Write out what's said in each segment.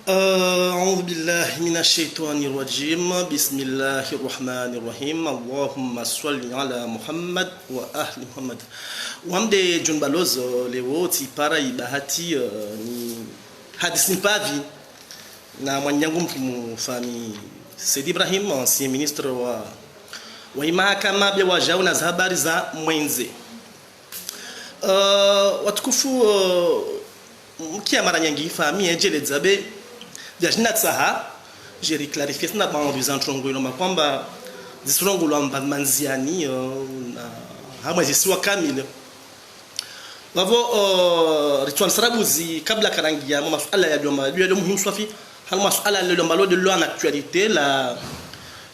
أعوذ بالله من الشيطان الرجيم بسم الله الرحمن الرحيم اللهم صل على محمد وأهل محمد wamde John Balozo leo tipara ibahati ni hadisi mpavi na mwanyangu mkimufami Said Ibrahim ancien ministre wa mahakama bya wajao na habari za mwenze watukufu mkia mara nyingi fami ejele zabe Jina tsaha j'ai clarifié ça dans les entrongo ilo makwamba zisrongo lo manziani na hamwe zisiwa kamili wavo ritual sarabuzi kabla karangia masuala ya joma ndio muhimu swafi hal masuala ya lombalo de loi en actualité la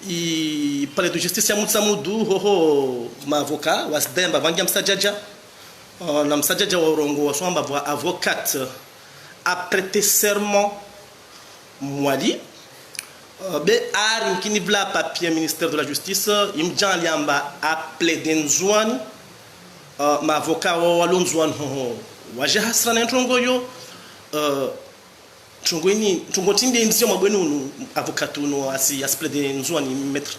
i palais de justice ya mutsamudu hoho ma avocat wasdemba vangia msajaja na msajaja wa urongo waswamba wa avocate a prêté serment Mwadi be ar kini vla papier ministère de la justice imjan liamba appelé denzwan ma avocat wa lonzwan ho waje hasrana ntongo yo ntongo ni ntongo tinde nzio mabwenu avocat no asi appelé denzwan maître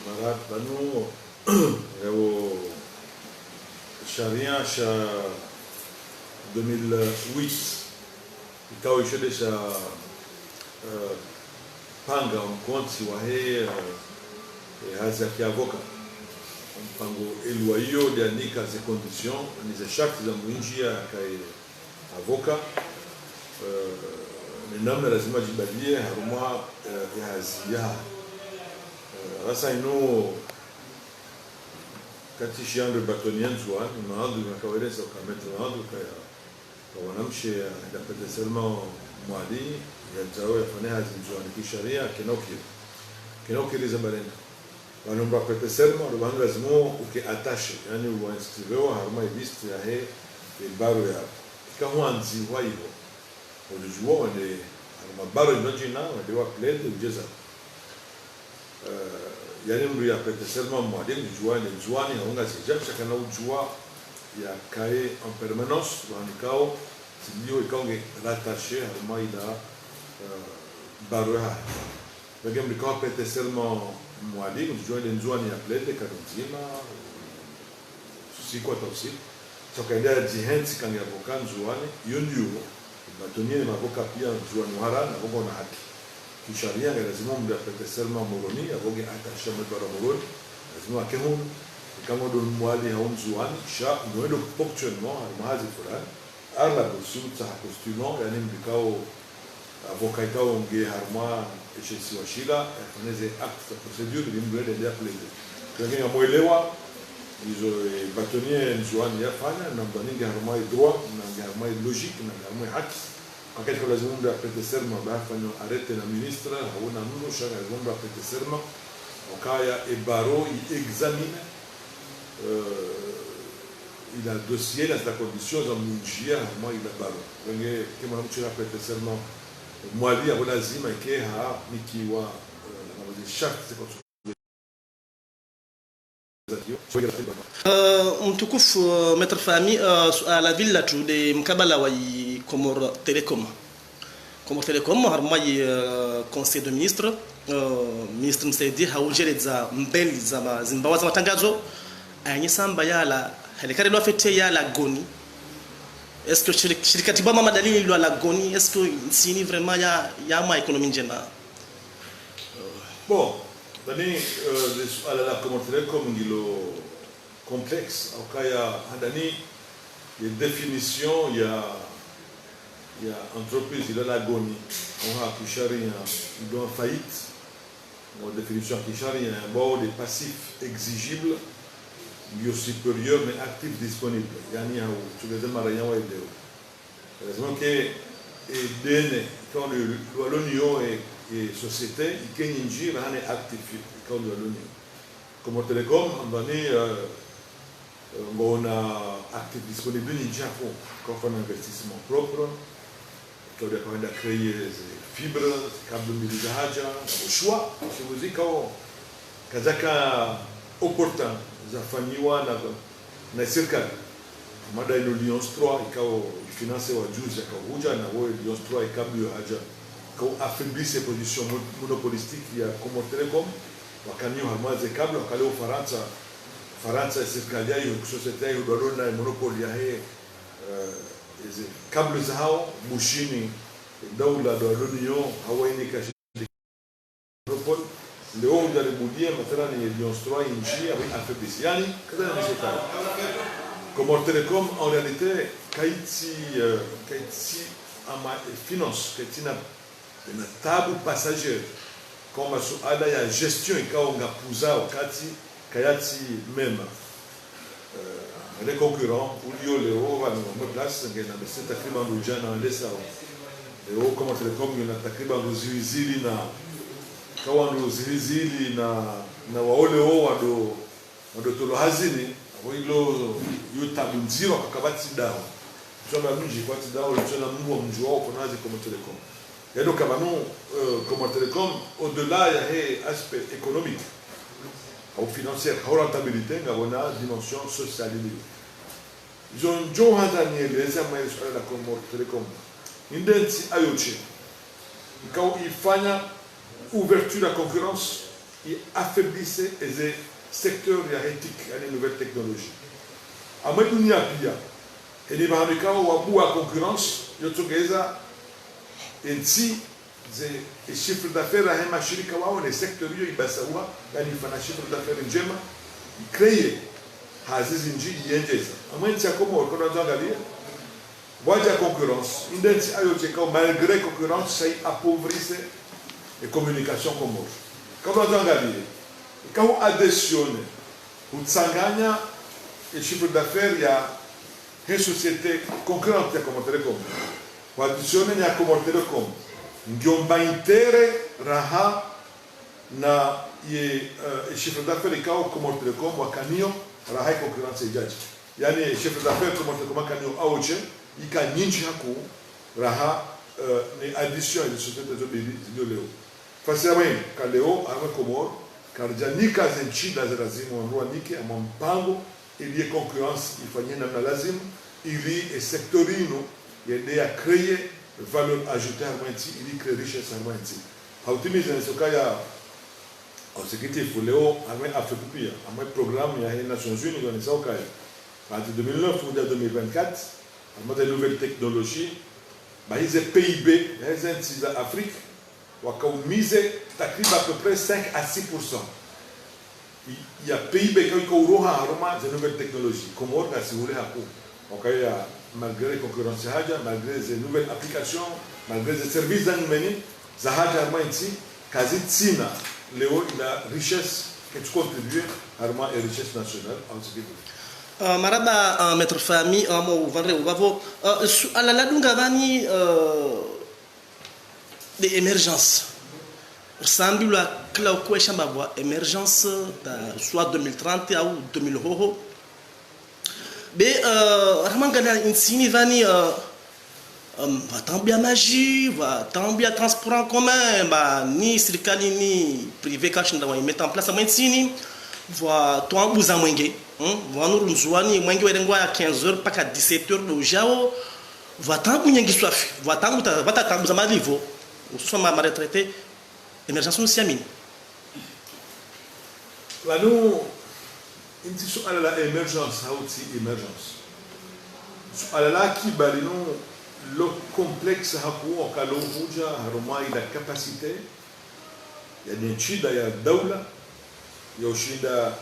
marat banu yo sharia sha 2008 ikawa ishedesha panga mkonsi wa he haza kiavoka mpango elwa hiyo diandika ze conditions ni za sharti za mwinjia kai avoka ni namna lazima jibadie haruma ya hazia rasa ino kati shiando batonian zwa ni maandu na kawaeleza ukametra maandu kaya wanamshi ndapata selma mwadi ya zao ya fanya zinzwani kisharia kinokiri zabalenda wanomba pete selma rubanga lazima ukiattache yani uinscriveo harma liste ya he baro ya kawanzi waibo unajua wale harma baro imagina wale wa pled ujeza yani mru ya pete selma mwadi unajua ni zwani haunga sijamsha kana ujua ya kae en permanence wanikao sindio ikonge rattaché à maïda baroha bagam likao pete seulement mwadi unjua ile nzwani ya plede kadonzima siko tausi tokaenda jihensi kange avoka nzwani yondio batonie maboka pia nzwani hara na bongo na haki kisharia lazima mda pete seulement moroni avoge attaché à moroni lazima kehun kama don mwali haumzuani sha mwendo ponctuellement almahazi fulani ala busuta costument yani mbikao avocat kao nge harma eshesi washila afaneze acte procedure de l'imbrede de appelé kwenye mwelewa hizo batonier nzuani yafanya na mbaninge harma droit na harma logique na harma haki wakati lazima mda apete serma bafanya arrêter na ministre hauna nuno shanga lazima apete serma wakaya ebaro examine il a dossier dans la condition dans munjia moi il a balo wenge kama mtu apete seulement mwali ya lazima ke ha nikiwa na wazi sharti mtukufu maître Fami la ville tu de mkabala wa Comore Telecom harmai conseil de ministre ministre msaidi haujeleza mbele za zimbawa za matangazo anyisamba yala helikari lo fete yala goni est-ce que shirika tibama madalili lo la goni est-ce que sini vraiment ya ma économie njema bon dani ala la Comore Telecom ngilo complexe akaya handani les définitions ya entreprise de la goni on a kisharia dans faillite en définition kisharia un bon des passifs exigibles bio supérieur mais actif disponible yani tu les maranya wa ideo raison que dene quand le l'union et société ikenji rane actif quand l'union comme Telecom on va on a actif disponible ni Japon quand on investissement propre quand on a créé fibres câble milihaja au choix si vous dites quand kazaka opportun zafanyiwa na serikali mada ilo Lions 3 ikao finance wa juzi akavuja na wao Lions 3 ikabio haja kao affaiblir position monopolistique ya Comores Telecom wakanyo hamaze kabla wakaleo Faransa serikali yao societe yao dolona monopoli ya he kabla zao bushini daula do l'Union hawaini kashi monopoli leo mjaribudia mathalan ya Lions 3 inchi avec affaiblir yani kadha ni shekara Comores Telecom en réalité kaiti ama finance kaiti na table passager comme suala ya gestion ikaonga puza wakati kayati mema les concurrents ulio leo wana place ngena bese takriban lujana ndesa leo Comores Telecom ina takriban ruziwizili na kawa ruziwizili na waole wado tolo hazini wilo yutabunziro kakabati dawa choma mji kwa dawa chona mungu mji wao kwa nazi Comores Telecom et donc avant Comores Telecom au-delà il y a un aspect économique ou financier ou rentabilité ngabona dimension sociale ils ont John Hanzani les amis sur la Comores Telecom indenti ayoche quand il fanya ouverture à la concurrence il affaiblissait les secteurs éthiques et les nouvelles technologies à moi dunia pia et les Américains wabu à concurrence yotogeza ainsi les chiffres d'affaires à un mashirika wao les secteurs hiyo ibasawa yani fana chiffre d'affaires njema créer hazizi nji yengeza amwenzi akomo kwa ndangalia waja concurrence indenti ayoche kwa malgré concurrence ça appauvrisse les communications Comores kwa ndangalia quand additionne utsanganya le chiffre d'affaires ya une société concurrente ya Comores Telecom additionne ya Comores Telecom ngiomba intere raha na ye chiffre d'affaires ikao Comores Telecom wakanio raha concurrence ijaji yani chiffre d'affaires Comores Telecom wakanio aoche ikanyinji haku raha ni addition de société de leo fasiamen kaleo ama Comores karjanika zenchida za lazima wanrua nike ama mpango ili concurrence ifanyie namna lazima ili sectorino yende a créer valeur ajoutée harmonie ili créer richesse harmonie hautimiza nisokaya exécutif leo ame afekupia ame programme ya Nations Unies dans nisokaya entre 2009 et 2024 ame de nouvelles technologies baize PIB ya nchi za Afrique wakaumize takriban à peu près 5 à 6%. Il y a PIB qui ont de nouvelles technologies. Comores n'a si vous voulez malgré la concurrence, malgré les nouvelles applications, malgré les services d'animés, Zahaja ici, quasi Tsina, Léo, la richesse qui contribue à la richesse nationale en ce qui Maraba, maître famille, à la Ladungavani des émergences. Ressemble à la question de émergence, soit 2030 ou 2000 euros. Mais Ramangana Insini Vani va tomber à magie, va tomber à transport en commun, ni sirikali ni privé cash ndawa mettre en place à Insini, va toi vous amwengue, va nous nzwani mwengue werengwa à 15h pas qu'à 17h le jao, va tambu nyengi swafi, va tambu za malivo, soit ma retraité. Émergence aussi amine. Là nous, il dit sur la émergence, aussi émergence. Sur la qui balino le complexe hakou en kalovuja haroma il a capacité. Il y a des chida ya daula, il y a chida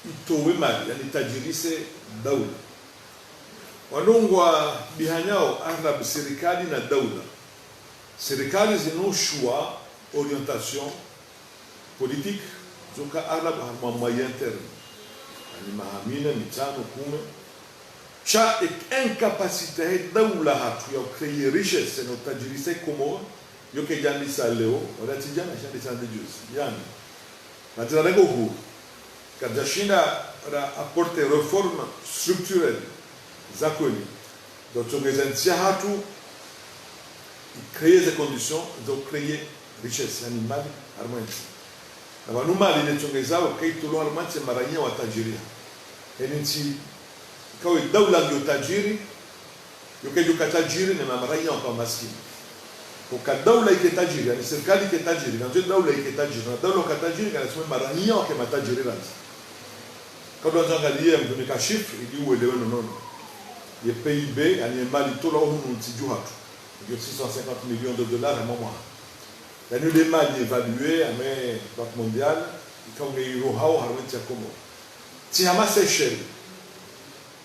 itowe mali, yani tajirise daula. Wanongwa bihanyao arab serikali na daula. Serikali zino choix orientation politique zoka arab à moyen terme ani mahamina mitano kume cha incapacité daula hatu ya créer richesse no tajirise Comores yoke jani sa leo wala tijana shandi sa de Dieu yani natira lego ku kadashinda ra apporter réforme structurelle zakoni donc ngezantia hatu créer des conditions de créer richesse animale harmonie. Abantu mali netongezao kaitulo harmonie maranya watajiria. Enzi ikawa daula ndio tajiri yukajuka tajiri na mamaraia kwa maskini kwa daula ike tajiri yani serikali ike tajiri na daula ike tajiri na daula kwa tajiri kana sema maraia kwa matajiri ranzi kwa angalia mtu nikashifu ili uelewe nono le PIB yani mali tola humu ntiju hatu ndio 650 millions de dollars à moment yani le mali évalué à mais banque mondiale ikawa euro hao harwenti ya Komoro si hama Seychelles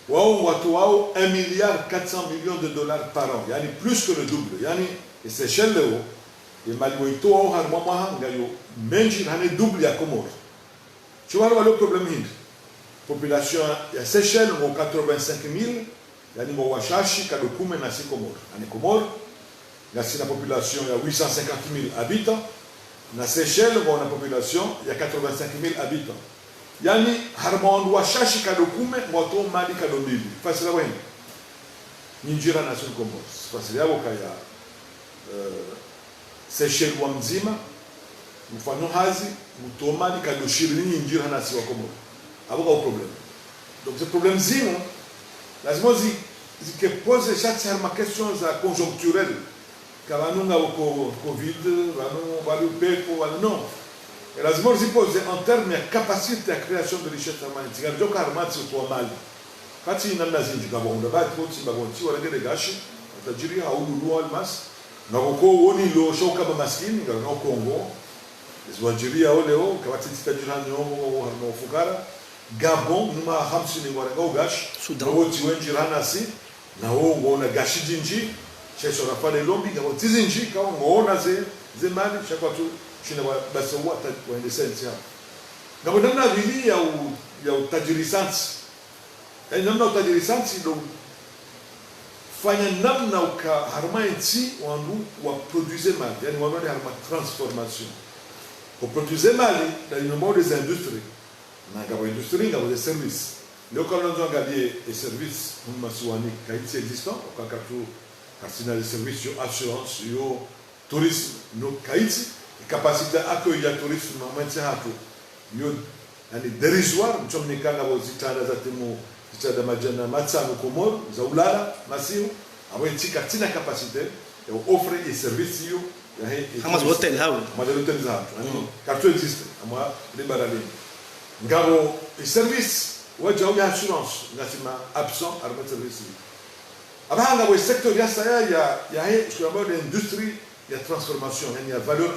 wao watu wao 1 milliard 400 millions de dollars par an yani plus que le double yani Seychelles leo le mali moito wao harma mahanga yo menji hane double ya Komoro tu vois le problème hindi population ya Seychelles mo 85,000 yani mo washashi kadokume na si Komoro ani Komoro na si la population ya 850,000 habitants na Seychelles mo na population ya 85,000 habitants yani harmondo washashi kadokume moto mali kadombili fasila wengi ninjira na si Komoro fasila yabo kaya Seychelles wa mzima mfano hazi mutomali kadoshirini ninjira na si wa Komoro abo kwa problème donc ce problème zimo lazima que pose chaque ma question za conjoncturelle kavanunga ko covid vanu pepo wala non et lazima pose en termes de capacité de création de richesse humaine tigara joka armati to mali kati namna zinji kabonda ba toti babonti wala ngere gashi tajiri haulu almas na ko woni lo shoka ba maskini ngara no Kongo Zwajiri oleo kawati tajirani no harno fukara Gabon numa hamsini ngora gash Sudan woti wenjirana si na wo ngona gashi jinji cheso rafale lombi ngabo tizinji ka ngona ze mali chakwatu china basi wata wende sensi hapo ngabo namna vili ya utajirisanti namna utajirisanti ndo fanya namna uka harmaiti wandu wa produire mali yani wandu harma transformation pour produire mali dans le monde des industries na ngabo industrie ngabo des services le colonzo ngalier et services mun masuani kaiti existant au kakatu kasina les services yo assurance yo tourisme no kaiti capacité accueil ya tourisme moment hapo yo yani dérisoire mchomnika ngabo zitanda za timu zitada majana matsango Komoro za ulala masiu abo itika tina capacité ya offre et services yo kama hotel hawo hotel za hapo kartu existe ama libarali ngabo service waje au assurance ngasema absent arme service abanga bo secteur ya saya ya ce qu'on appelle l'industrie ya transformation yani ya valeur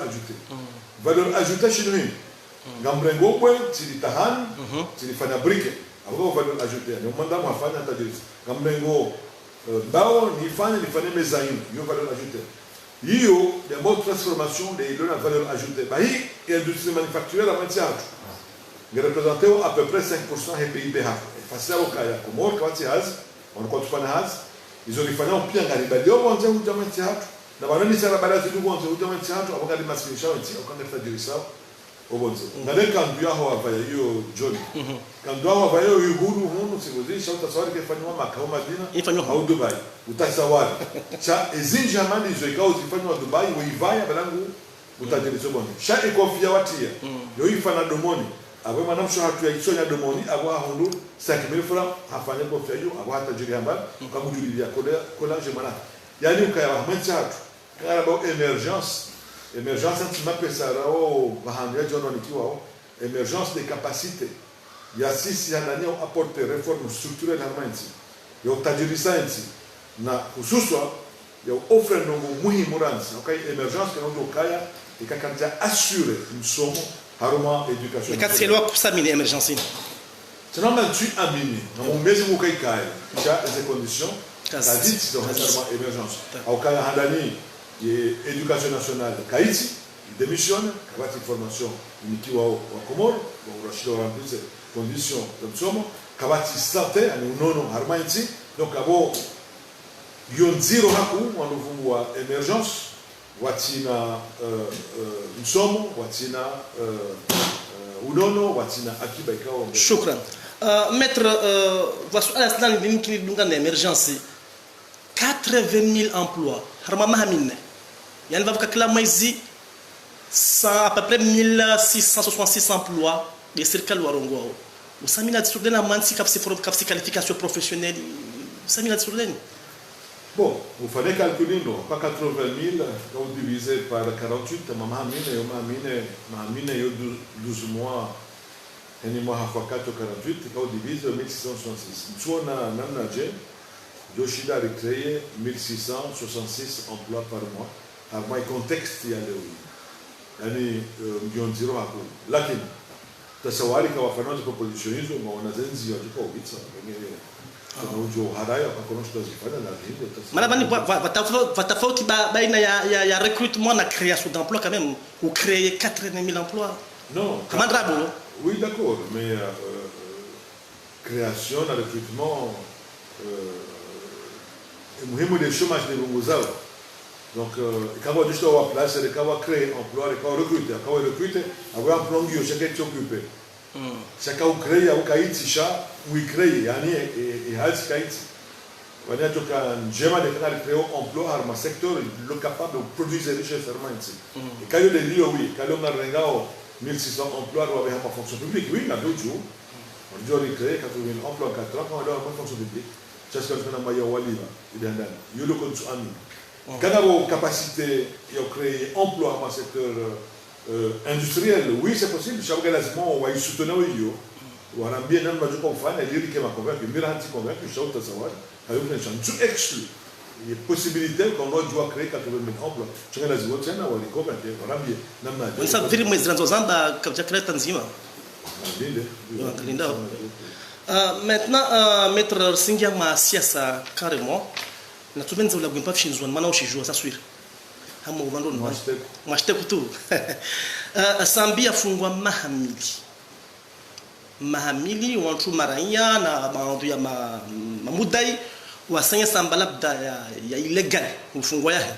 ajoutée chez nous ngambrengo kwa tilitahan tilifanya brique abo valeur ajoutée ni manda mwafanya tajiri ngambrengo bao nifanye mezaini yo valeur ajoutée hiyo ya mode transformation de la valeur ajoutée ba hii industrie manufacturière à matière qui représentait à peu près 5% du PIB. Facile au Kaya, Komoro, quand il y a, on compte pas ils ont fait un pire garibaldi, on va dire où jamais théâtre. D'abord, on dit ça la balade du monde, où jamais théâtre, on va regarder ma solution, on va faire du ça. Au bon Dieu. On a des candidats à Hawaii, Johnny. Quand on va Hawaii, il y a Guru, c'est vous dire, ça soit que fait moi, Macao, Madina, à Dubaï, ou Tassawar. Ça, et Zinjaman, ils ont gagné au Tifano à Dubaï, où il va, à Balangu, ou Tadjiri Sobon. Chaque écofia watia, il y a eu Fana de Moni. Après madame Chouatou a sonya de moni avoir hondo 5,000 francs afanya kwa fiayo avoir tajiri hamba kama julia kola jemana yani ukaya mwenchatu kala ba émergence anti mapesa rao bahanja jono nikiwa émergence des capacités ya sisi yanani apporter réforme structurelle harmanti yo tajiri science na hususa yo offre nongo muhimu ranzi okay émergence kanondo kaya ikakanja assurer msomo haruma éducation. Mais quand c'est loi pour ça mine émergence. C'est normal tu amini. On met ce mot kai kai. Tu as les conditions. Ça dit c'est vraiment émergence. Au cas handani éducation nationale Haïti démissionne, kabati formation nikiwa wa Komoro, wa Rashid remplir ces conditions de somo, kabati santé ani unono harmaiti. Donc abo yon zero haku wanuvumwa émergence. Watina msomo watina unono watina akiba ikawa shukran maître voici à l'instant qui nous donne l'émergence 80,000 emplois harma mahamine yani va kakla maizi à peu près 1666 emplois de circle warongo usamina tsurdena mansi kapsi qualification professionnelle usamina tsurdena. Bon, vous fallait calculer, non, pas 80 000, quand vous divisez par 48, ma mine, 12 mois, et moi, à 4 48, quand vous divisez 1666. Soit on a namnagé, Yoshida a créé 1666 emplois par mois. Alors, moi, contexte, il y a le yani, mjionziro hapo. Lakini, tasawari kwa wafanya proposition hizo, maona zenzi ya tuko witsa, wengine. Vatafauti baina ya recrutement na création d'emplois quand même, ou créer 80 000 emplois. Non. Comment drabo? Oui, d'accord, mais création, recrutement, est muhimu de chômage de Bunguzao. Donc, quand on dit que on va placer, quand on va créer emploi, quand on recrute, on va employer chacun qui s'occupe. Chacun crée, on crée, tisha, ou crée, yani et hals crée. On a donc un schéma de créer emploi dans un secteur le capable de produire des richesses ici. Et quand il y a des lieux, oui, quand on a regardé 1600 emplois dans la fonction publique, oui, il y a d'autres jours. On dit on crée 80 000 emplois en 4 ans quand on a une fonction publique. C'est ce qu'on a maillé au Waliba, il y a un il y a le compte sur Ami. Quand on a une capacité de créer emploi dans le secteur industriel, oui, c'est possible. Chaque fois, on va y soutenir. On a bien un majeur comme fan, et il qui m'a convaincu, il m'a convaincu, je sais pas savoir, tout exclu. Il y a possibilité qu'on doit créer 80 000 emplois. Je sais que les autres, on va les convaincre, on a bien. On s'est fait mais dans Zamba, comme j'ai créé Tanzima. Maintenant, maître Singiama Siasa carrément, na tumenza ula gwimpa fishinzwa mana ushijua saswira. Hamu mandoni mwashiteku tu. Sambia fungwa mahamili wantu maranya na maandu ya mamudai wasanya sambalabda ya illegal ufungwa yahe.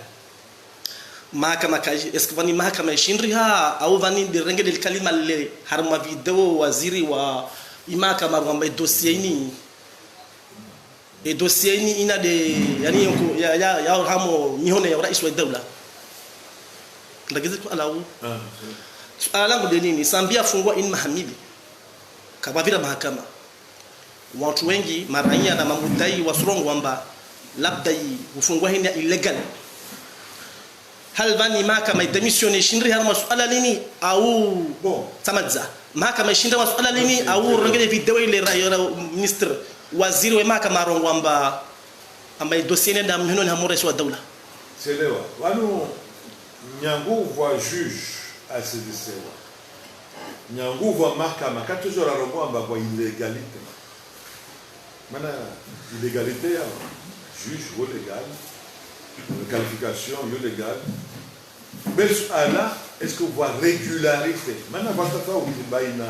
Mahakama eske vani mahakama ishindriha au vani direngele kalima le harma video waziri wa imahakama kwamba dossier ini ina de yani ya hamo mihone ya rais wa dawla ndagize tu alau suala langu de nini Sambia fungwa in mahamili kama vile mahakama watu wengi maraia na mamudai wasurongo kwamba labda ufungwa hii illegal hal vani mahakama idemisione shindri hal masuala nini au bon samadza mahakama ishinda masuala nini au rongele video ile ministre waziri wa mahakama rongwamba ambaye dossier nenda mhino ni hamore wa dawla selewa wanu nyangu voit juge à ce dossier nyangu voit mahakama katuzo la rongwamba kwa illégalité mana illégalité ya juge ou légal qualification illégale mais là est-ce que vous voit régularité maintenant votre fois où il baina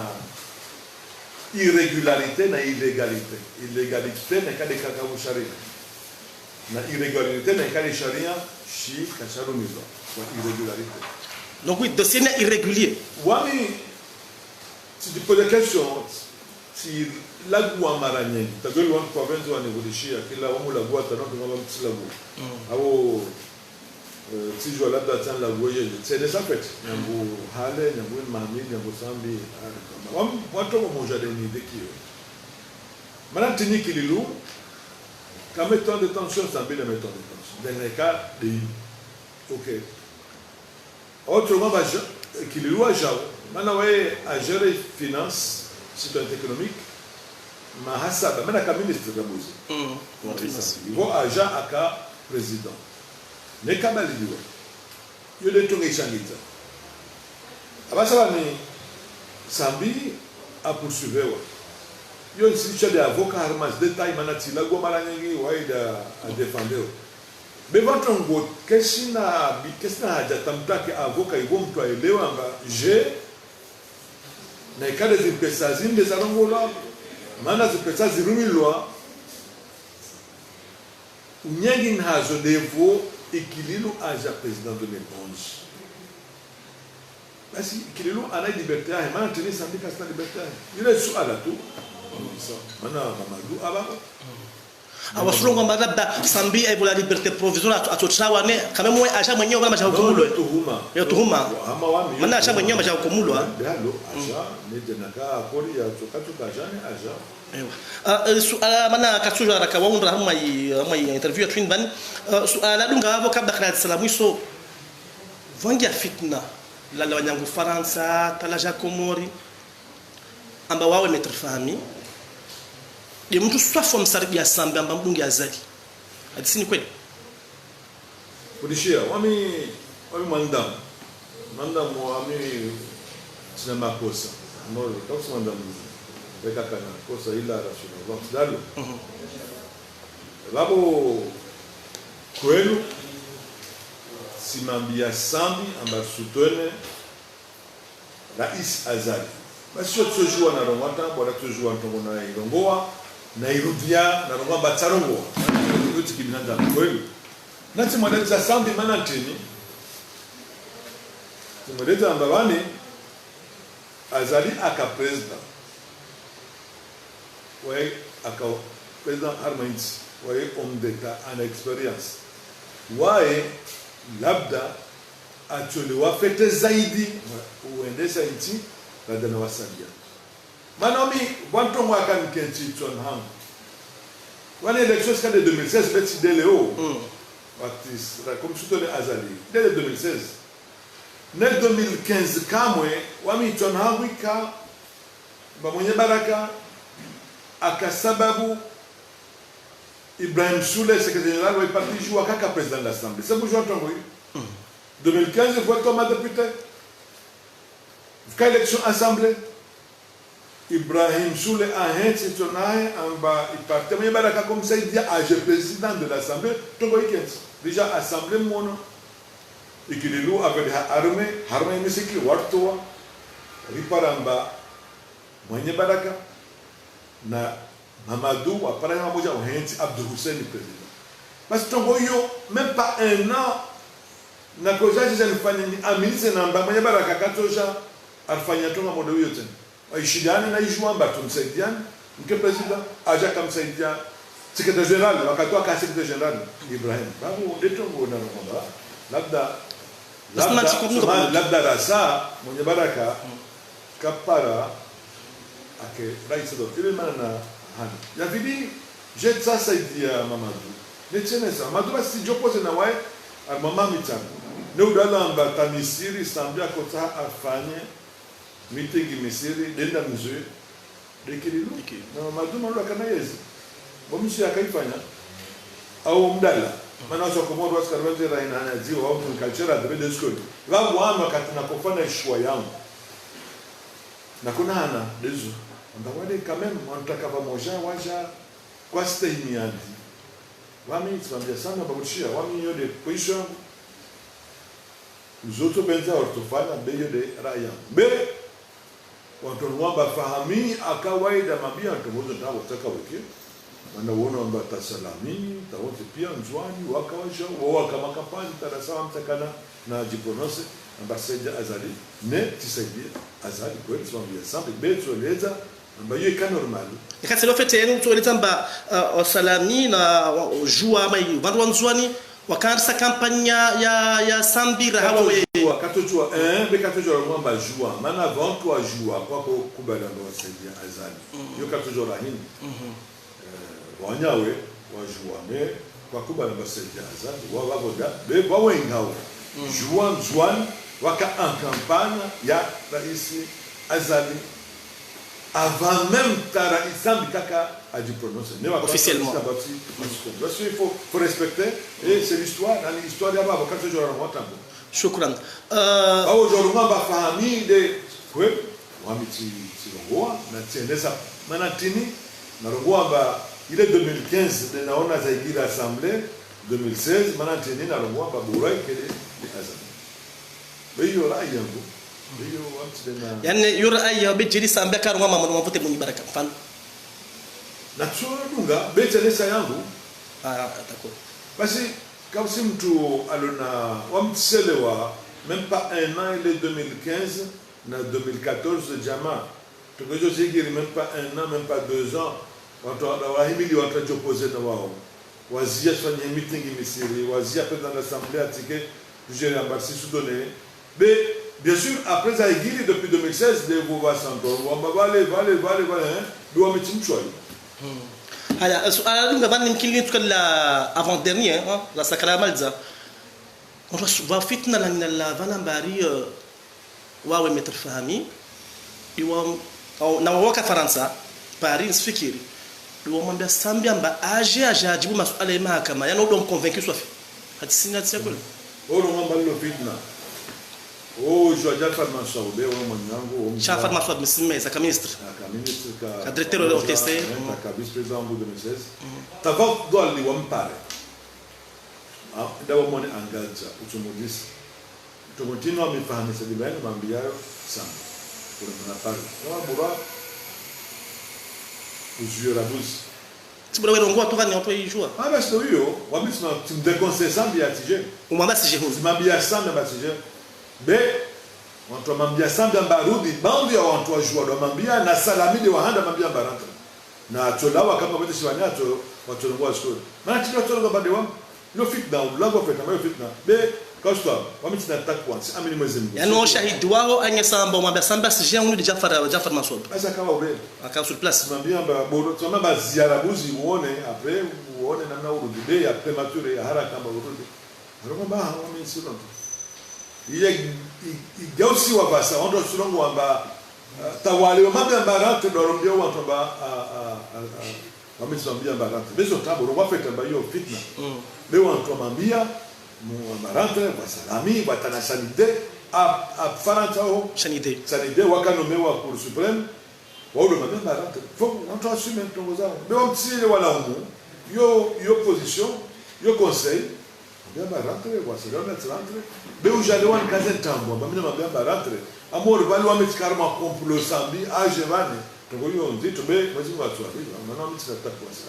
irrégularité na illégalité. Illégalité n'est qu'à des cacao charia. Na irrégularité n'est qu'à des charia chi cacharo miso. Irrégularité. Donc oui, dossier n'est irrégulier. Oui, si tu poses la question, si la goua maranienne, tu as vu l'on province ou à négocier, qui la homo la goua, tu as non tu vas petit la goua. Avo si je la date la goua, c'est des affaires. N'ambo hale, n'ambo mami, n'ambo sambi. Watu wa moja de ni deki. Maintenant tini kililou, quand mettant de tension, ça met de mettant de tension. Dans les cas de OK. Autrement, kililou a jao. Maintenant ouais à gérer finance, situation économique. Ma hasaba, maintenant comme ministre de Bouzi. Il va agent aka président. Ne kamali diwa. Yo de tongi changita. Abasaba ni Sambi a poursuivi. Il y a aussi des avocats armés, des détails, manati, la gomme à défendre. Mais votre ngout, qu'est-ce que avocat ils vont employer j'ai n'a qu'à des impésations des arangola, mana des impésations rumilwa. Nyangin hazo devo équilibre à la président de l'éponge. Basi kililo ana liberté ya maana tuni sambika sta liberté ile suala tu mana Mamadou aba awasulongo kwamba labda sambi aibu la liberté provisoire atotrawa ne kama mwe asha mwenyewe kama shahukumulwe yo tuhuma maana asha mwenyewe shahukumulwa dalo asha ne denaka akori ya tokatu kajani asha ewa suala maana katuja rakawaundra hama interview ya twin ban suala dunga hapo kabla kana salamu vangia fitna la wanyangu Faransa talaja Komori amba wawe metrefami de mtu swafu msaribia sambe amba mdungi azali hadisi ni kweli kudishia wami mandamu wami sina makosa ambayo toksi mandamu weka kana kosa ila rational dalo labo kwenu simambia sambi amba sutone rais azali basi sio tujua na rongata bora tujua ntongo na irongoa na irudia na rongoa batsarongoa yote kibinanda kweli nati mwadeza sambi manantini tumweleza amba bani azali aka president ouais aka president Armand ouais homme d'état en expérience ouais labda atolewa fete zaidi uendesha nchi labda na wasalia manomi wanto mwaka nikenti tonham wana elections quand de 2016 beti deleo wakati comme sutole azali dès 2016 ne 2015 kamwe wami tonham wika ba mwenye baraka akasababu Ibrahim Soule, secrétaire général, est parti jouer à président de l'Assemblée. C'est pour jouer en 2015, vous voyez comme député. Vous avez élection Assemblée. Ibrahim Soule a un citoyen en bas, il partait. Mais il y a comme ça, il dit à président de l'Assemblée. Déjà, Assemblée, mon et que les loups avaient des armées, mais c'est qui Wartoa, Riparamba, Moyen Baraka, na Mamadou apparemment moja uhenzi Abdou Hussein président parce que tongo yo même pas un an na koja je nifanye ni amilize namba mwenye baraka katosha alifanya tonga modo hiyo tena waishidane na ijua mbatu msaidiane mke president aja kamsaidia secrétaire général wakatoa ka secrétaire général Ibrahim babu ndetongo na ngomba labda rasa mwenye baraka kapara ake rais do ile mana ya vidi je sasa idia Mamadou ne chenesa Mamadou basi jopose na wae mama mitango ne udala amba tamisiri sambia kota afanye meeting misiri denda mzee dekililu na Mamadou mwana kana yezi bomshi akaifanya au mdala maana watu komodo wasikarwaje raina na jiwa au culture de bede school wangu ama katina kufanya ishwa yangu na kuna hana dezo ndawale quand même wanataka pamoja waja kwa stahimiani wami tunambia sana babushia wami yode position uzoto benza ortofana beyo de raya be watonwa bafahami akawaida mabia tumozo tawo taka wiki wanaona kwamba tasalami tawote pia nzwani wakawaja wao kama kampani tarasawa mtakana na jiponose ambassade azali ne tisaidie azali kweli tunambia sample beto leza ambayo ika normal ikati lo fete yenu tueleza mba osalami na jua mai vandu wanzwani wakansa kampanya ya sambira hawa we katojua katojua mwamba jua maana avant toi jua kwa kubala ndo wasaidia azali yo katojua rahini wanyawe wajua me kwa kubala ndo wasaidia azali wawagoda be wawengawe jua nzwani waka en campagne ya raisi azali avant même Tara Isam Kaka a dû prononcer. Officiellement. Parce qu'il faut respecter, et c'est l'histoire, dans l'histoire d'Abba, quand je joue à moi, tambo. Shukran. Aujourd'hui, on va faire un ami de. Oui, on va mettre le roi, Manatini, il est 2015, on a zaigi l'Assemblée, 2016, Manatini, on a Baboura, qui est l'Assemblée. Mais il y aura un peu. Yani yura ayya bejiri sambe karu mama mvote mwenye baraka mfano na tunga bete lesa yangu atakuwa basi kama si mtu alona wamtselewa même pas un an il est 2015 na 2014 jama tukojo zigiri même pas un an même pas 2 ans watu wahimili watu wajopose na wao wazia fanya meeting Misiri wazia pendant l'assemblée atike gérer embassy soudanais mais bien sûr après ça igili depuis 2016 de Vova Santo wambavale vale doit mettre mchwa haya suala linga bani mkili tukala avant dernier la sakala malza on va fitna la vanambari wawe metrfahami iwa na waka Faransa Paris fikiri iwamwambia Sambia mba aje ajajibu masuala ya mahakama yana ndo mconvaincu swafi hati sina tsiako olo mwamba lo fitna joja farmasa ube wa mwanangu cha farmasa msimeza ka ministre ka directeur de l'OTC ka vice président en 2016 tava doli wa mpare ndawa mwone angaja utumudisi tumontino amefahamisa dibani mambiayo sana pour na pale bura uzuyo la bouche tibura werongo atoka ni oto yijua bah c'est yo wabisi na tim déconseil Sambia tije umamba sije hu Sambia Sambia batije be watu mambia Sambia mbarudi bandi ya watu wajua do mambia na salamide wahanda mambia baraka na tolawa kama wote shiwanyato watu ngo shule maana tilo tolo bande wa lo fit down lago fait na fit na be Kostwa, wamiti na attack once. Amini mwezi mgu. Yano shahidi wao anye Samba mwambia Samba sije unu di Jafar Maswab. Asa kawa ule. Akawa sur place. Mwambia mba bodo tuma ba ziara buzi uone après uone namna urudi be ya premature ya haraka kama urudi. Aroma ba wame silonto. Ile igausi wa basa ondo silongo amba tawale mwambia mbarante dorombia watu ba wame silambia mbarante. Bezo tabo ro wafeta mba hiyo fitna. Be watu mwambia Marante, Wasalami, Watana Sanide, à Farantao, Sanide, Wakanomewa pour suprême, Waulo Mamé Marante. Faut on assume ton gozan. Mais on tire wala umu, yo position, yo conseil, bien Marante, Wasalami, Marante. Mais où j'allais voir kazen tambo, Mamé Mamé Marante. Amor valu amit karma complot sambi, ajevane. Donc on dit, mais vas-y va toi. Maintenant on tire ta place.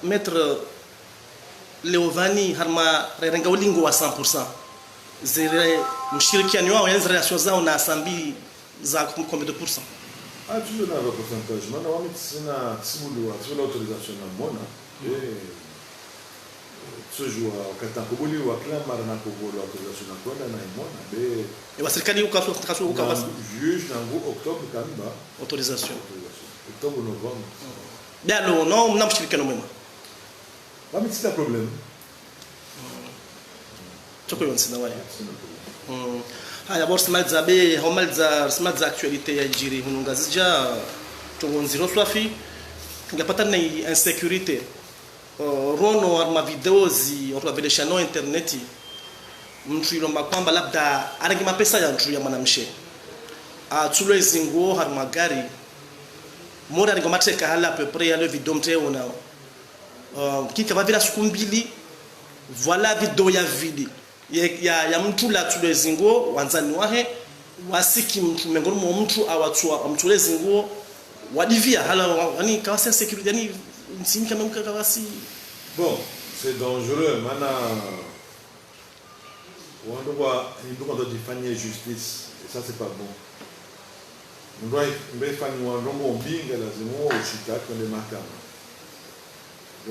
Maître Leovani harma renga ulingo wa 100%. Zile mshirikiano wao yanzi relation zao na Sambi za combien de pourcent? Toujours dans le pourcentage. Maintenant on met sina tsibulu sur l'autorisation na mona et ce jour wakati kubuli wa kila mara na kubuli autorisation na kwenda na mona be et wa serikali ukaso juge nangu octobre kamba autorisation octobre novembre dalo no mnamshirikiano mwema Wami sina problem. Toko yonsina waya. Haya bor smalza be homalza smalza actualité ya jiri hunungazija tongonziro swafi ngapata na insécurité rono arma videozi au vile channel internet mtu ilomba kwamba labda arangi mapesa ya mtu ya mwanamshe tulo zingo har magari mora ngo mateka hala à peu près ya le video mte una kika va vila siku mbili voilà video ya vidi ya mtu la tulo zingo wanzani wahe wasiki mtu mengoro mtu awatua mtu zingo wadivia hala yani kawasa security yani nsimi kama mkakawasi bon c'est dangereux mana on doit définir justice et ça c'est pas bon on doit faire un mbinga lazima ushika kwenye mahakama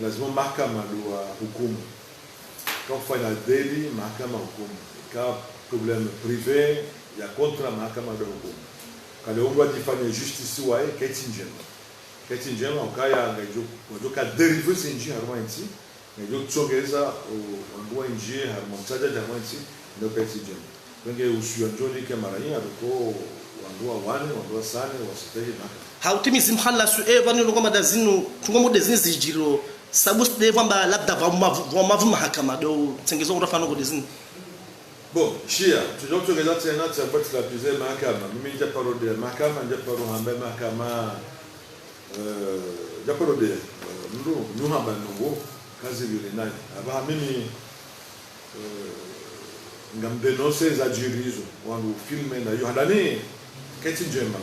lazima mahakama ndio hukumu quand final daily mahakama hukumu ka problème privé ya contre mahakama ndio hukumu kale on doit définir justice wae keti njema ukaya ngajo ka derive sinji harma nti ngajo tsongeza ondwa nje harma mtaja harma nti ndio keti njema wenge usiyonjoni ke maranya adoko wandua wane wandua sane wasiteje na hautimizi mhala su vani ngoma dazinu tungomo dezini zijiro sabu devamba labda vama mahakama do tengezo urafano ngo dezini bon shia tujotsongeza tena tsabati la pize mahakama mimi nje parode mahakama nje paro hambe mahakama japorode ndo nuhamba nungu kazi vile nani aba mimi ngamdenose za jirizo wangu filme na yohandani keti njema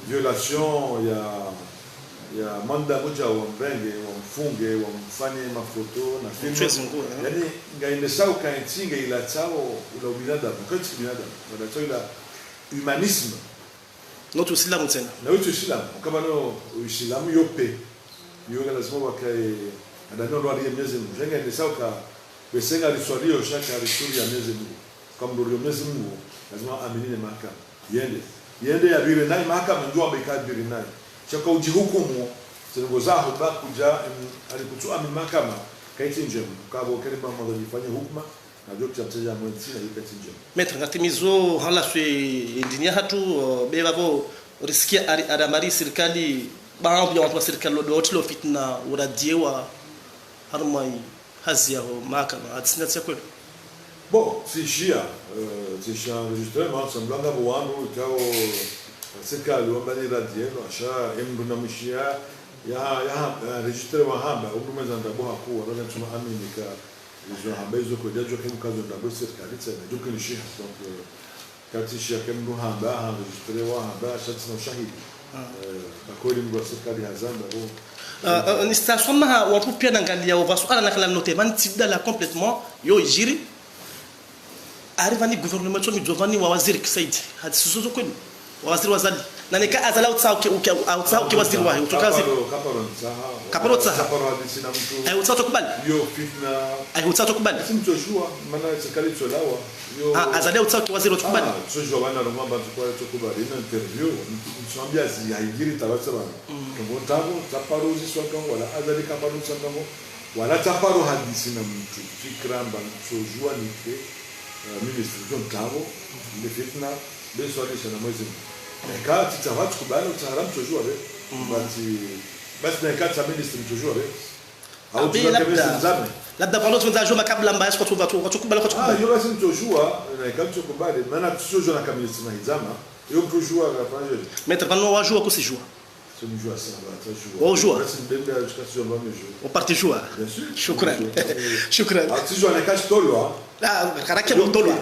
violation ya manda moja wa mbenge wa mfunge wa mfanye mafoto na filme yani ngaimesau kaintinga ila chao ula binadamu kati binadamu wala chao ila humanisme Not Uislamu tena. Na wetu Uislamu kama no Uislamu yope yoga lazima wakae adano ndo aliyemeze Mungu jenga ni sawa ka besenga liswalio shaka alisuri ya meze Mungu kama ndo meze Mungu lazima aminine mahakama yende ya bire naye mahakama ndio amekadiri naye chaka ujihukumu zengo zao bakuja alikutoa mahakama kaiti njema kabo kile mama alifanya hukuma na dokta mteja mwenzi na yikati njema Maître ngatimizo hala swe indinia hatu bebavo riskia aramari serikali baadhi ya watu wa serikali wote fitna uradiewa harmai hazi yao mahakama atisinatia kweli. Bon, si chia enregistrement semblanga boano kao serikali wambani radielo asha emduna mshia ya registre wa hamba umumeza ndabo hakuwa ndio tuna aminika hizo hamba hizo kwa jajo kemu kazo ndabo serikali tena donc ni shia donc kati shia kemu hamba registre wa hamba asha shahidi bakoli mwa serikali hazamba ni station ma watu pia naangalia wasuala na kala note mantida la complètement yo jiri arrive ni gouvernement to midovani wa waziri Kisaid hadisuzo kwenu waziri wazali na nika azala utsa waziri wahi utokazi kaparo tsaha hadisi na mtu utsa tukubali yo fitna utsa tukubali simtojua maana serikali tsolawa yo azali utsa waziri tukubali tsojua bana romamba tukwa tukubali na interview mtsambia zi haigiri tabasa bana kwa tabo taparo ziswa kango wala azali kaparo tsango wala taparo hadisi na mtu fikramba tsojua nike ministre John Tabo le fitna beso alisha na mwezi kati tawatu kubali utaharam tojua be basi na kati ministre tojua be au labda labda palo tunza juma kabla mbaya kwa tukubali yo basi tojua na kati tukubali maana tojua na kamilisi na hizama yo tojua la page Maître pano wajua kusijua c'est un joueur ça va au joueur au parti joueur shukran shukran atijua na kati tolwa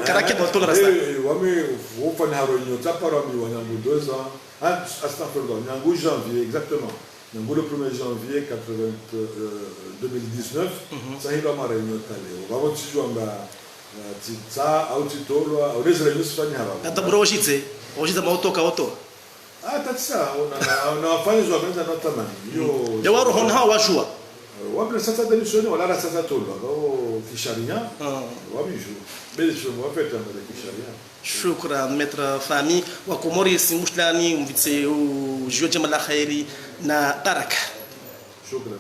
karake botolo rasta wame wofanya haronyo tapara mi wanyangu 2 ans astaghfirullah nyangu janvier exactement nyangu le 1er janvier 2019 ça il va marenyo tale wabo tijua mba titsa au titolwa au les réunions fanya haro ataburo ojize mautoka auto tatsa ona wafanya zwa benza notamani yo ya waro hon ha wajua wabla sasa demisoni wala sasa tolwa au kisharia wabiju bele shombo wapeta mbele kisharia shukran Maître Fami wa Komori simushtlani mvitse ujio jema la khairi na baraka shukran